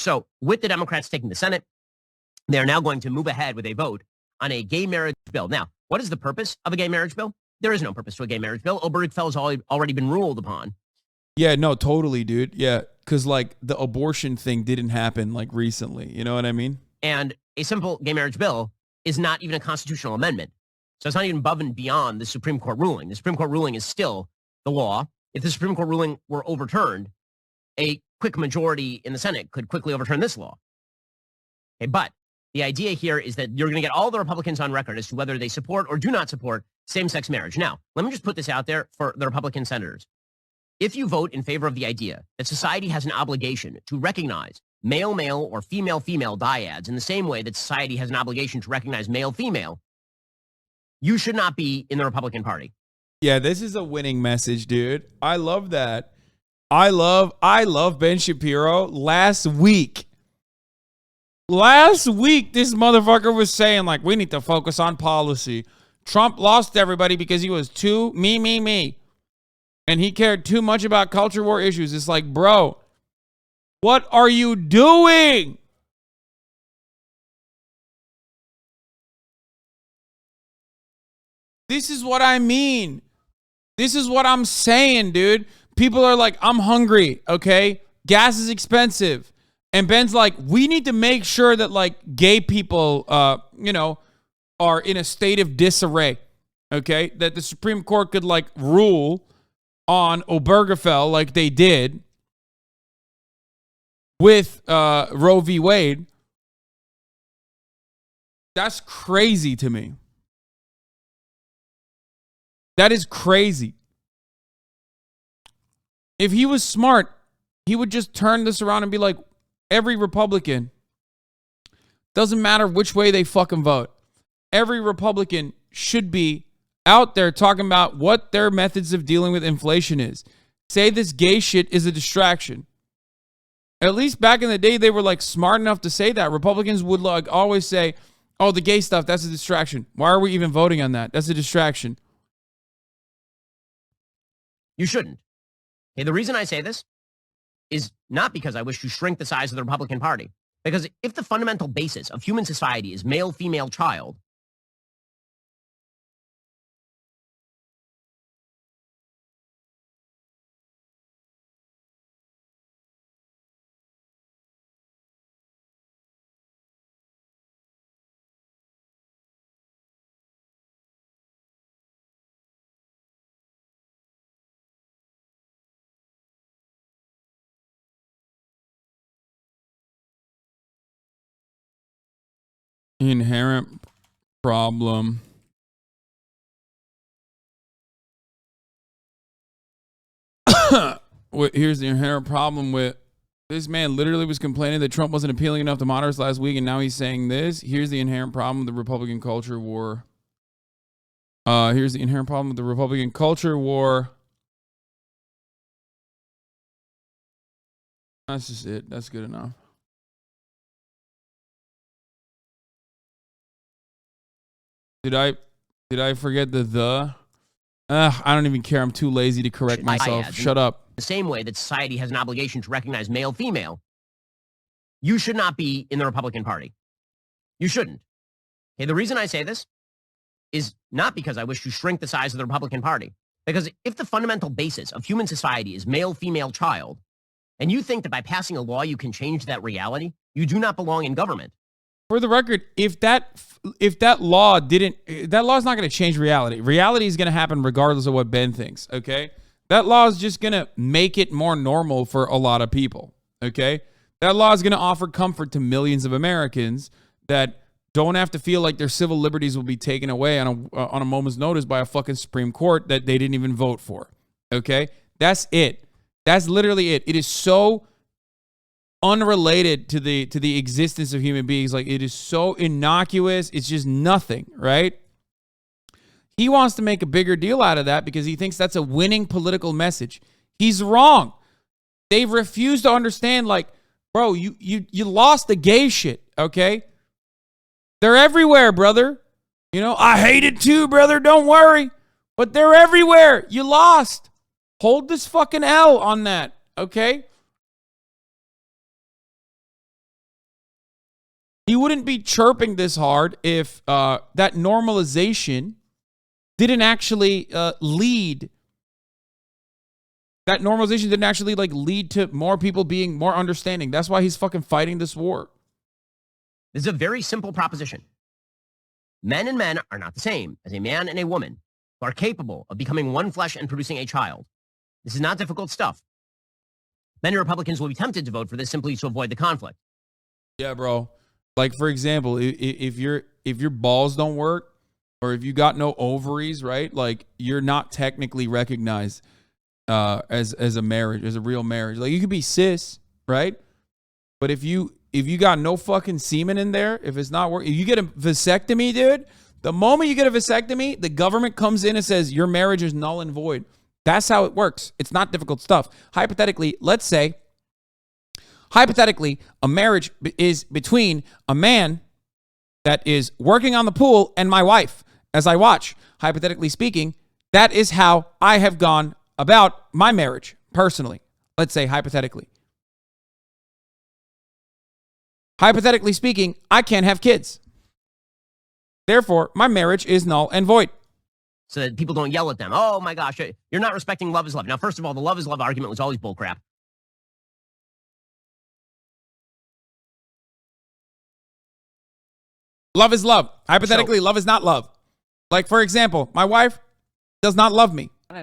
So with the Democrats taking the Senate, they are now going to move ahead with a vote on a gay marriage bill. Now, what is the purpose of a gay marriage bill? There is no purpose to a gay marriage bill. Obergefell has already been ruled upon. Yeah, no, totally, dude. Yeah, because like the abortion thing didn't happen like recently. You know what I mean? And a simple gay marriage bill is not even a constitutional amendment. So it's not even above and beyond the Supreme Court ruling. The Supreme Court ruling is still the law. If the Supreme Court ruling were overturned, a quick majority in the Senate could quickly overturn this law. Okay, but the idea here is that you're going to get all the Republicans on record as to whether they support or do not support same-sex marriage. Now, let me just put this out there for the Republican senators. If you vote in favor of the idea that society has an obligation to recognize male-male or female-female dyads in the same way that society has an obligation to recognize male-female, you should not be in the Republican Party. Yeah, this is a winning message, dude. I love that. I love Ben Shapiro. Last week, this motherfucker was saying, like, we need to focus on policy. Trump lost everybody because he was too me. And he cared too much about culture war issues. It's like, bro, what are you doing? This is what I mean. This is what I'm saying, dude. People are like, I'm hungry, okay? Gas is expensive. And Ben's like, we need to make sure that, like, gay people, are in a state of disarray, okay? That the Supreme Court could, like, rule on Obergefell like they did with Roe v. Wade. That's crazy to me. That is crazy. If he was smart, he would just turn this around and be like, every Republican, doesn't matter which way they fucking vote, every Republican should be out there talking about what their methods of dealing with inflation is. Say this gay shit is a distraction. At least back in the day, they were like smart enough to say that. Republicans would like always say, oh, the gay stuff, that's a distraction. Why are we even voting on that? That's a distraction. You shouldn't. Okay, the reason I say this is not because I wish to shrink the size of the Republican Party. Because if the fundamental basis of human society is male-female child, Inherent problem. Here's the inherent problem with this man literally was complaining that Trump wasn't appealing enough to moderates last week, and now he's saying this. Here's the inherent problem with the Republican culture war. Here's the inherent problem with the Republican culture war. That's just it. That's good enough. Did I forget the? I don't even care. I'm too lazy to correct myself. Shut up. The same way that society has an obligation to recognize male-female, you should not be in the Republican Party. You shouldn't. Okay, the reason I say this is not because I wish to shrink the size of the Republican Party. Because if the fundamental basis of human society is male-female child, and you think that by passing a law you can change that reality, you do not belong in government. For the record, if that law that law is not going to change reality. Reality is going to happen regardless of what Ben thinks, okay? That law is just going to make it more normal for a lot of people, okay? That law is going to offer comfort to millions of Americans that don't have to feel like their civil liberties will be taken away on a moment's notice by a fucking Supreme Court that they didn't even vote for, okay? That's it. That's literally it. It is so unrelated to the existence of human beings. Like, it is so innocuous. It's just nothing, right? He wants to make a bigger deal out of that because he thinks that's a winning political message. He's wrong. They've refused to understand, like, bro, you lost the gay shit, okay? They're everywhere, brother. You know, I hate it too, brother. Don't worry. But they're everywhere. You lost. Hold this fucking L on that, okay? he wouldn't be chirping this hard if that normalization didn't actually lead. That normalization didn't actually like lead to more people being more understanding. That's why he's fucking fighting this war. This is a very simple proposition. Men and men are not the same as a man and a woman who are capable of becoming one flesh and producing a child. This is not difficult stuff. Many Republicans will be tempted to vote for this simply to avoid the conflict. Yeah, bro. Like, for example, if your balls don't work or if you got no ovaries, right? Like, you're not technically recognized as a marriage, as a real marriage. Like, you could be cis, right? But if you got no fucking semen in there, if it's not working, if you get a vasectomy, dude, the moment you get a vasectomy, the government comes in and says your marriage is null and void. That's how it works. It's not difficult stuff. Hypothetically, let's say, a marriage is between a man that is working on the pool and my wife as I watch. Hypothetically speaking, that is how I have gone about my marriage personally. Let's say hypothetically. Hypothetically speaking, I can't have kids. Therefore, my marriage is null and void. So that people don't yell at them. Oh my gosh, you're not respecting love is love. Now, first of all, the love is love argument was always bullcrap. Love is love. Hypothetically, love is not love. Like, for example, my wife does not love me.